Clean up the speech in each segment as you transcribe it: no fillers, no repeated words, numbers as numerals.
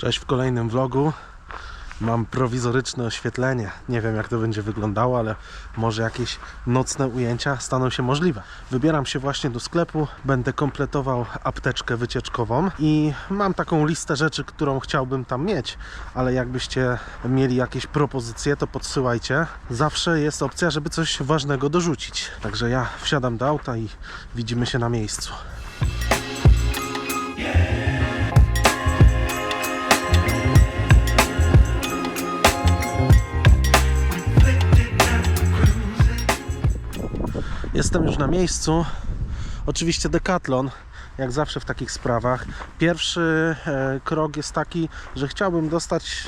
Cześć w kolejnym vlogu. Mam prowizoryczne oświetlenie. Nie wiem, jak to będzie wyglądało, ale może jakieś nocne ujęcia staną się możliwe. Wybieram się właśnie do sklepu, będę kompletował apteczkę wycieczkową i mam taką listę rzeczy, którą chciałbym tam mieć, ale jakbyście mieli jakieś propozycje, to podsyłajcie. Zawsze jest opcja, żeby coś ważnego dorzucić. Także ja wsiadam do auta i widzimy się na miejscu. Jestem już na miejscu. Oczywiście Decathlon, jak zawsze w takich sprawach. Pierwszy krok jest taki, że chciałbym dostać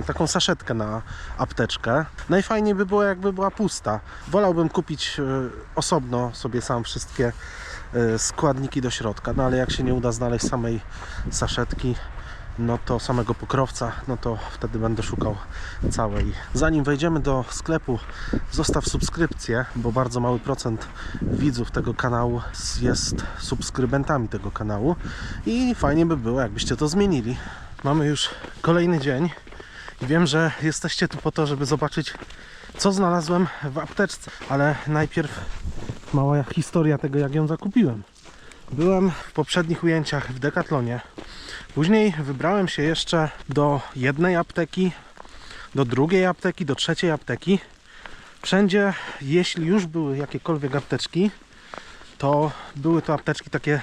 taką saszetkę na apteczkę. Najfajniej by było, jakby była pusta. Wolałbym kupić osobno sobie sam wszystkie składniki do środka, no ale jak się nie uda znaleźć samej saszetki, no to samego pokrowca, no to wtedy będę szukał całej. Zanim wejdziemy do sklepu, zostaw subskrypcję, bo bardzo mały procent widzów tego kanału jest subskrybentami tego kanału i fajnie by było, jakbyście to zmienili. Mamy już kolejny dzień i wiem, że jesteście tu po to, żeby zobaczyć, co znalazłem w apteczce, ale najpierw mała historia tego, jak ją zakupiłem. Byłem w poprzednich ujęciach w Decathlonie. Później wybrałem się jeszcze do jednej apteki, do drugiej apteki, do trzeciej apteki. Wszędzie, jeśli już były jakiekolwiek apteczki, to były to apteczki takie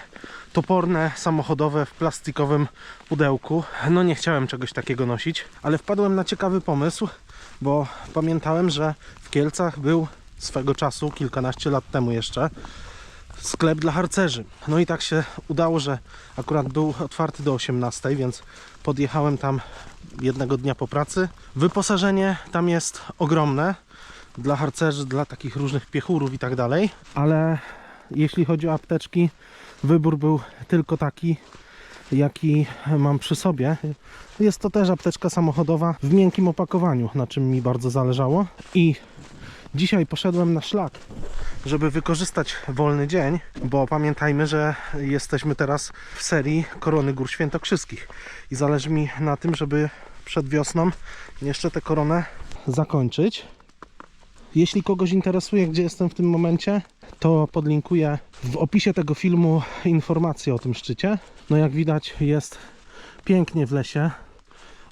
toporne, samochodowe, w plastikowym pudełku. No nie chciałem czegoś takiego nosić, ale wpadłem na ciekawy pomysł, bo pamiętałem, że w Kielcach był swego czasu, kilkanaście lat temu jeszcze, sklep dla harcerzy. No i tak się udało, że akurat był otwarty do 18, więc podjechałem tam jednego dnia po pracy. Wyposażenie tam jest ogromne dla harcerzy, dla takich różnych piechurów i tak dalej, ale jeśli chodzi o apteczki, wybór był tylko taki, jaki mam przy sobie. Jest to też apteczka samochodowa w miękkim opakowaniu, na czym mi bardzo zależało, i dzisiaj poszedłem na szlak, żeby wykorzystać wolny dzień, bo pamiętajmy, że jesteśmy teraz w serii Korony Gór Świętokrzyskich i zależy mi na tym, żeby przed wiosną jeszcze tę koronę zakończyć. Jeśli kogoś interesuje, gdzie jestem w tym momencie, to podlinkuję w opisie tego filmu informacje o tym szczycie. No jak widać, jest pięknie w lesie,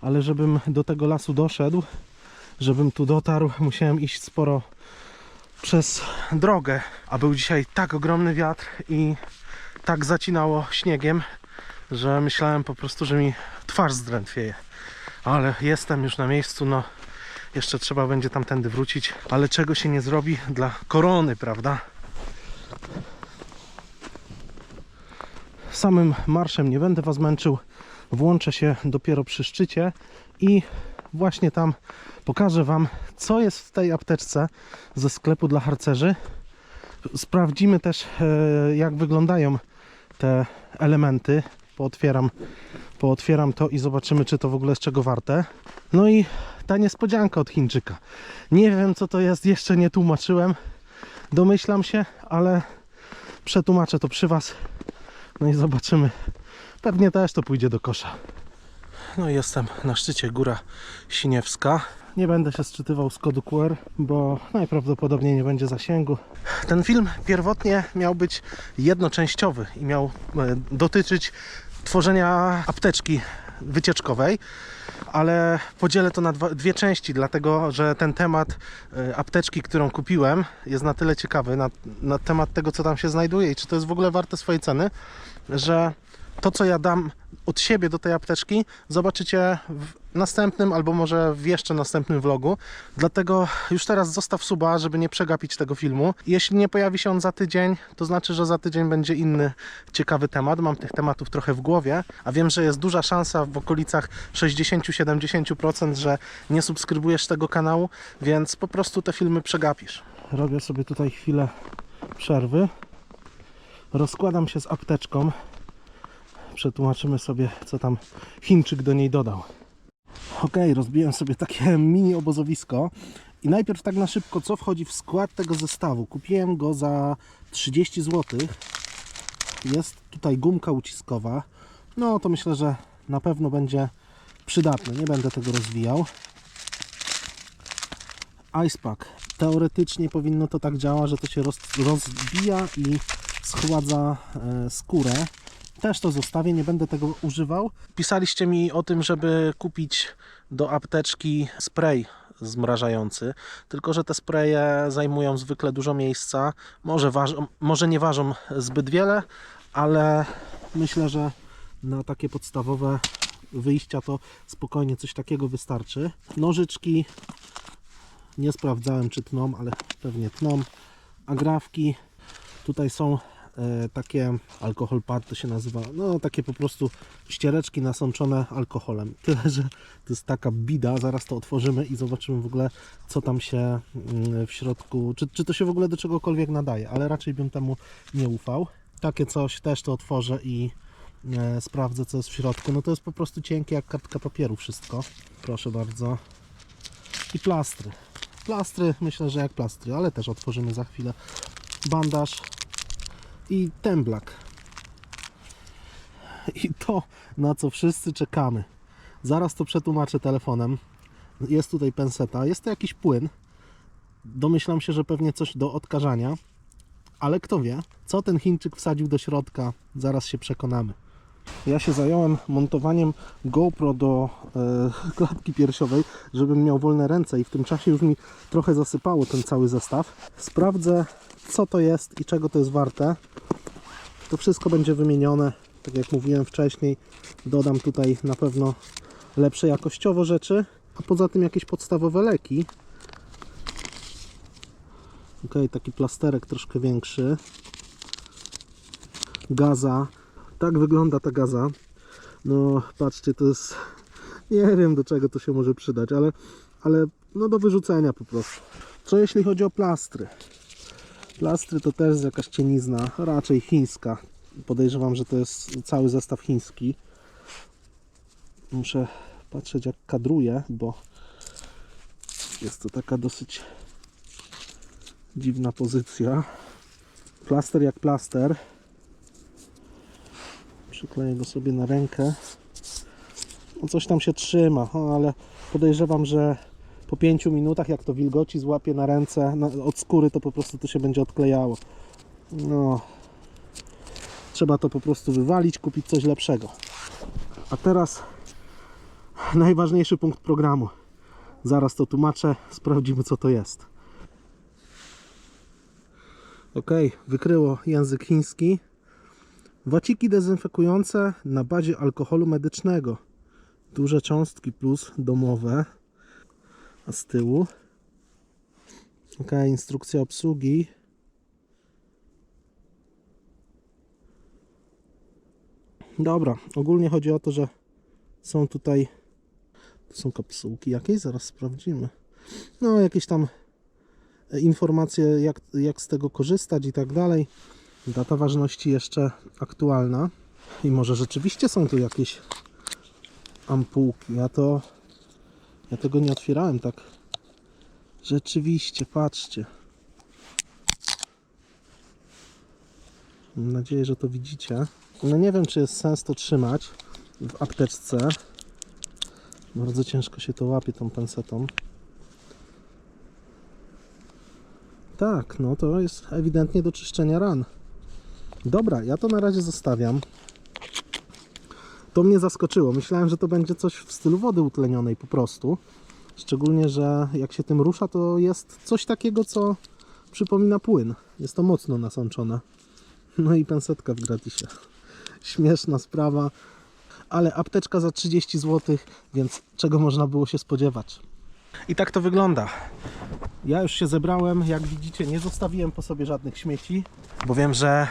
ale żebym do tego lasu doszedł, żebym tu dotarł, musiałem iść sporo przez drogę, a był dzisiaj tak ogromny wiatr i tak zacinało śniegiem, że myślałem po prostu, że mi twarz zdrętwieje. Ale jestem już na miejscu, no jeszcze trzeba będzie tamtędy wrócić, ale czego się nie zrobi dla korony, prawda? Samym marszem nie będę was męczył, włączę się dopiero przy szczycie i właśnie tam pokażę wam, co jest w tej apteczce ze sklepu dla harcerzy. Sprawdzimy też, jak wyglądają te elementy. Pootwieram to i zobaczymy, czy to w ogóle jest czego warte. No i ta niespodzianka od Chińczyka. Nie wiem, co to jest, jeszcze nie tłumaczyłem. Domyślam się, ale przetłumaczę to przy was. No i zobaczymy. Pewnie też to pójdzie do kosza. No i jestem na szczycie, Góra Siniewska. Nie będę się sczytywał z kodu QR, bo najprawdopodobniej nie będzie zasięgu. Ten film pierwotnie miał być jednoczęściowy i miał dotyczyć tworzenia apteczki wycieczkowej, ale podzielę to na dwie części, dlatego że ten temat apteczki, którą kupiłem, jest na tyle ciekawy, na temat tego, co tam się znajduje i czy to jest w ogóle warte swojej ceny, że to, co ja dam od siebie do tej apteczki, zobaczycie w następnym albo może w jeszcze następnym vlogu. Dlatego już teraz zostaw suba, żeby nie przegapić tego filmu. Jeśli nie pojawi się on za tydzień, to znaczy, że za tydzień będzie inny ciekawy temat. Mam tych tematów trochę w głowie, a wiem, że jest duża szansa w okolicach 60-70%, że nie subskrybujesz tego kanału, więc po prostu te filmy przegapisz. Robię sobie tutaj chwilę przerwy. Rozkładam się z apteczką. Przetłumaczymy sobie, co tam Chińczyk do niej dodał. Ok, rozbiłem sobie takie mini obozowisko i najpierw tak na szybko, co wchodzi w skład tego zestawu. Kupiłem go za 30 zł. Jest tutaj gumka uciskowa. No to myślę, że na pewno będzie przydatne, nie będę tego rozwijał. Ice Pack. Teoretycznie powinno to tak działać, że to się rozbija i schładza skórę. Też to zostawię, nie będę tego używał. Pisaliście mi o tym, żeby kupić do apteczki spray zmrażający, tylko że te spraye zajmują zwykle dużo miejsca. Może nie ważą zbyt wiele, ale myślę, że na takie podstawowe wyjścia to spokojnie coś takiego wystarczy. Nożyczki nie sprawdzałem, czy tną, ale pewnie tną. Agrafki. Tutaj są takie alkohol pad to się nazywa, no takie po prostu ściereczki nasączone alkoholem. Tyle, że to jest taka bida, zaraz to otworzymy i zobaczymy w ogóle, co tam się w środku, czy to się w ogóle do czegokolwiek nadaje, ale raczej bym temu nie ufał. Takie coś też to otworzę i sprawdzę, co jest w środku. No to jest po prostu cienkie jak kartka papieru wszystko. Proszę bardzo. I plastry. Plastry, myślę, że jak plastry, ale też otworzymy za chwilę. Bandaż i temblak. I to, na co wszyscy czekamy. Zaraz to przetłumaczę telefonem. Jest tutaj penseta, jest to jakiś płyn. Domyślam się, że pewnie coś do odkażania. Ale kto wie, co ten Chińczyk wsadził do środka, zaraz się przekonamy. Ja się zająłem montowaniem GoPro do klatki piersiowej, żebym miał wolne ręce i w tym czasie już mi trochę zasypało ten cały zestaw. Sprawdzę, co to jest i czego to jest warte. To wszystko będzie wymienione, tak jak mówiłem wcześniej. Dodam tutaj na pewno lepsze jakościowo rzeczy, a poza tym jakieś podstawowe leki. Ok, taki plasterek troszkę większy. Gaza. Tak wygląda ta gaza. No patrzcie, to jest... Nie wiem, do czego to się może przydać, ale no do wyrzucenia po prostu. Co jeśli chodzi o plastry? Plastry to też jest jakaś cienizna, raczej chińska. Podejrzewam, że to jest cały zestaw chiński. Muszę patrzeć, jak kadruje, bo jest to taka dosyć dziwna pozycja. Plaster jak plaster. Przykleję go sobie na rękę. No coś tam się trzyma, ale podejrzewam, że po 5 minutach, jak to wilgoci złapie na ręce od skóry, to po prostu to się będzie odklejało. No, trzeba to po prostu wywalić, kupić coś lepszego. A teraz najważniejszy punkt programu. Zaraz to tłumaczę, sprawdzimy, co to jest. Ok, wykryło język chiński. Waciki dezynfekujące na bazie alkoholu medycznego. Duże cząstki plus domowe. A z tyłu ok, instrukcja obsługi. Dobra, ogólnie chodzi o to, że są tutaj, to są kapsułki jakieś, zaraz sprawdzimy. No jakieś tam informacje, jak z tego korzystać i tak dalej. Data ważności jeszcze aktualna. I może rzeczywiście są tu jakieś ampułki. Ja tego nie otwierałem tak. Rzeczywiście, patrzcie. Mam nadzieję, że to widzicie. No nie wiem, czy jest sens to trzymać w apteczce. Bardzo ciężko się to łapie tą pensetą. Tak, no to jest ewidentnie do czyszczenia ran. Dobra, ja to na razie zostawiam. To mnie zaskoczyło. Myślałem, że to będzie coś w stylu wody utlenionej po prostu. Szczególnie, że jak się tym rusza, to jest coś takiego, co przypomina płyn. Jest to mocno nasączone. No i pensetka w gratisie. Śmieszna sprawa. Ale apteczka za 30 zł, więc czego można było się spodziewać. I tak to wygląda. Ja już się zebrałem. Jak widzicie, nie zostawiłem po sobie żadnych śmieci, bo wiem, że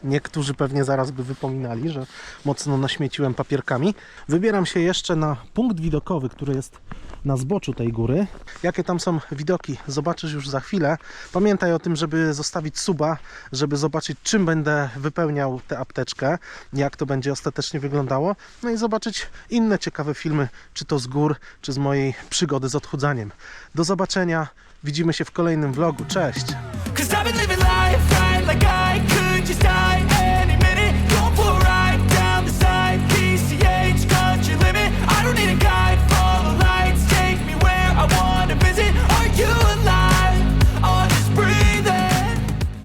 niektórzy pewnie zaraz by wypominali, że mocno naśmieciłem papierkami. Wybieram się jeszcze na punkt widokowy, który jest na zboczu tej góry. Jakie tam są widoki, zobaczysz już za chwilę. Pamiętaj o tym, żeby zostawić suba, żeby zobaczyć, czym będę wypełniał tę apteczkę, jak to będzie ostatecznie wyglądało. No i zobaczyć inne ciekawe filmy, czy to z gór, czy z mojej przygody z odchudzaniem. Do zobaczenia, widzimy się w kolejnym vlogu. Cześć!